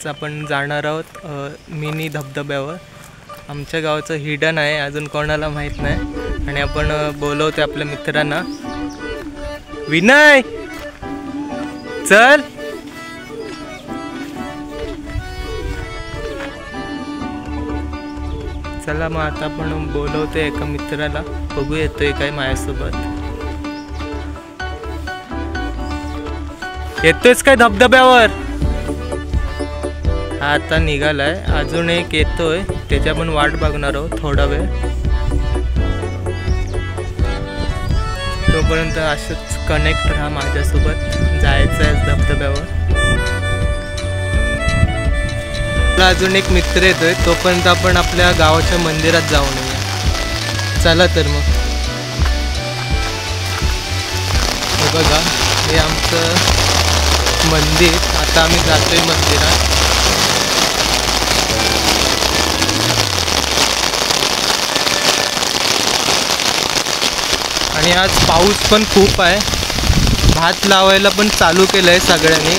आपण जाणार आहोत मिनी धबधब्यावर. आमच्या गावाचं हिडन आहे, अजून कोणाला माहीत नाही. आणि आपण बोलवतो आपल्या मित्रांना. विनय चल. चला मग आता आपण बोलवतो एका मित्राला, बघू येतोय काय माझ्यासोबत. येतोयच काय धबधब्यावर? आता निघालाय, अजून एक येतोय, त्याच्या पण वाट बघणार आहोत थोडा वेळ. तोपर्यंत असंच कनेक्ट राहा माझ्यासोबत. जायचं आहे धबधब्यावर. अजून एक मित्र येतोय, तोपर्यंत आपण आपल्या गावाच्या मंदिरात जाऊन येऊया. चला तर मग. हे बघा, हे आमचं मंदिर. आता आम्ही जातोय मंदिरात. आणि आज पाऊस पण खूप आहे. भात लावायला पण चालू केलं आहे सगळ्यांनी.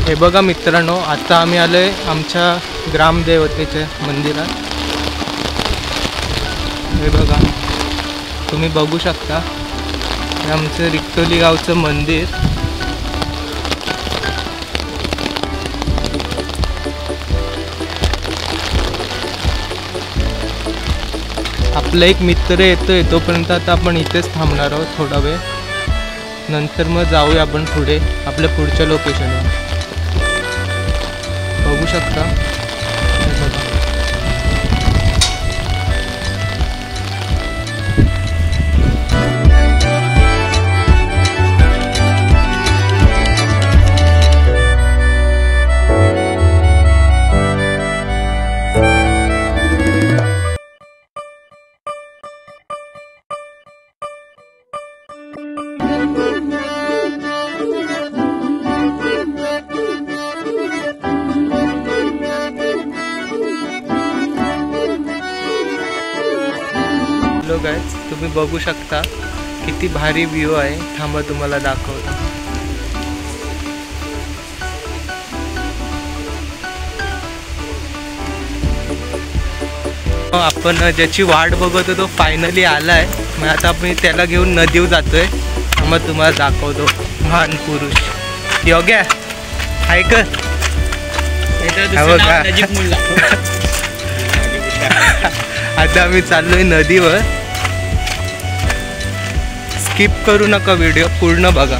हे बघा मित्रांनो, आता आम्ही आलोय आमच्या ग्रामदेवतेच्या मंदिरात. हे बघा, तुम्ही बघू शकता, हे आमचं रिक्तोली गावचं मंदिर. आपला एक मित्र येतोय, तोपर्यंत आता आपण इथेच थांबणार आहोत थोडा वेळ. नंतर मग जाऊया आपण पुढे आपल्या पुढच्या लोकेशनवर. बघू शकता. गाइस, तुम्ही बघू शकता किती भारी व्ह्यू आहे. थांबा तुम्हाला दाखवतो. आपण ज्याची वाट बघतो तो फायनली आलाय. मग आता आपण त्याला घेऊन नदीवर जातोय. मग तुम्हाला दाखवतो. महान पुरुष योग्य ऐक. आता आम्ही चाललोय नदीवर. स्किप करू नका, व्हिडिओ पूर्ण बघा.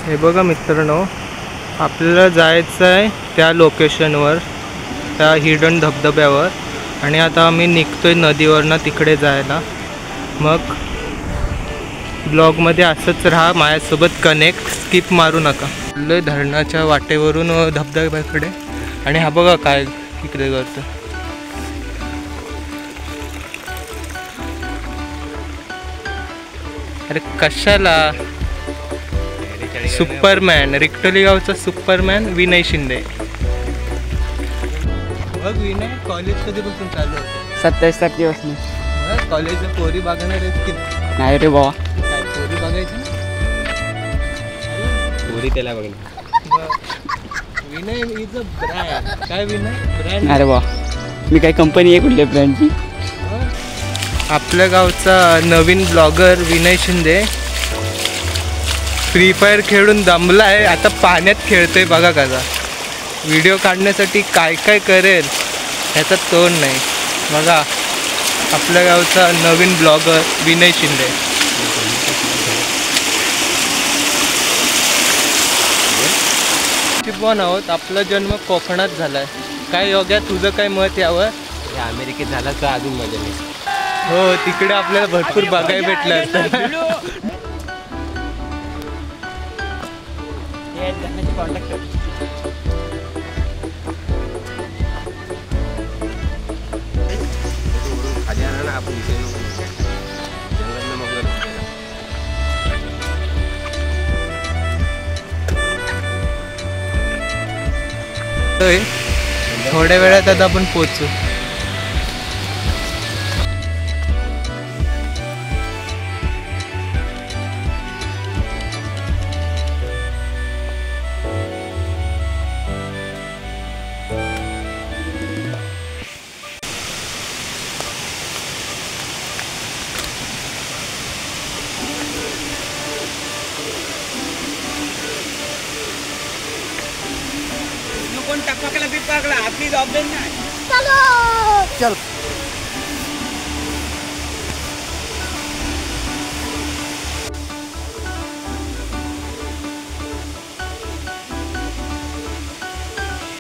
हे बघा मित्रांनो, आपल्याला जायचं आहे त्या लोकेशनवर, त्या हिडन धबधब्यावर. आणि आता आम्ही निघतोय नदीवरनं तिकडे जायला. मग ब्लॉगमध्ये असंच राहा माझ्यासोबत कनेक्ट. स्किप मारू नका. लय धरणाच्या वाटेवरून धबधब्याकडे. आणि हा बघा काय इकडे करतो. अरे कशाला? सुपरमॅन, रिक्तोली गावचा सुपरमॅन विनय शिंदे. बघ विनय, कॉलेज कधीपासून चालू होतं? 27 तारखेपासून. कॉलेजला पोरी बघणार आहेत की नाही रे बाबा? काय पोरी बघायची ना? पोरी त्याला बघेल. Vinay is a brand. काय विनय ब्रँड? अरे बा, मी काय कंपनी आहे कुठल्या ब्रँडची? आपल्या गावचा नवीन blogger Vinay Shinde Free Fire खेळून दमला आहे. आता पाण्यात खेळतोय बघा कसा. व्हिडिओ काढण्यासाठी काय काय करेल ह्याचा तोड नाही. बघा आपल्या गावचा नवीन ब्लॉगर विनय शिंदे. पण आहोत. आपला जन्म कोकणात झालाय. काय योग्य, तुझं काय मत यावर? अमेरिकेत झाला तर अजून मजा नाही. हो, तिकडे आपल्याला भरपूर बघायला भेटलं असतं. थोड्या वेळात आता आपण पोचू. कोण टपकला बिपकला आपली जबाबदारी नाही. चल.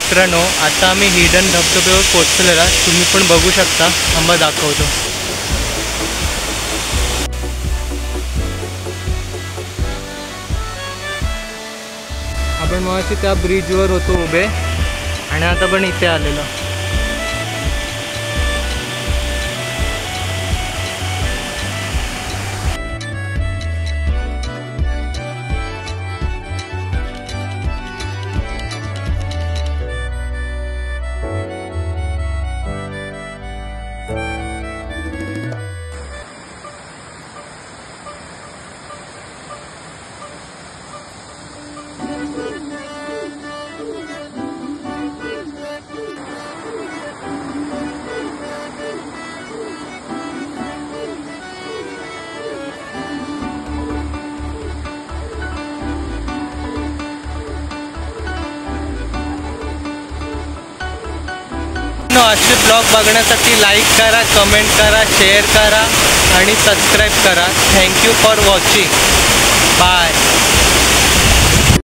मित्रांनो, आता आम्ही हिडन धबधब्यावर पोहोचलेला, तुम्ही पण बघू शकता. आम्हा दाखवतो. आपण मगाशी त्या ब्रिजवर होतो उभे आणि आता पण इथे आलेलो. असे ब्लॉग बघण्यासाठी लाईक करा, कमेंट करा, शेअर करा आणि सबस्क्राईब करा. Thank you for watching. बाय.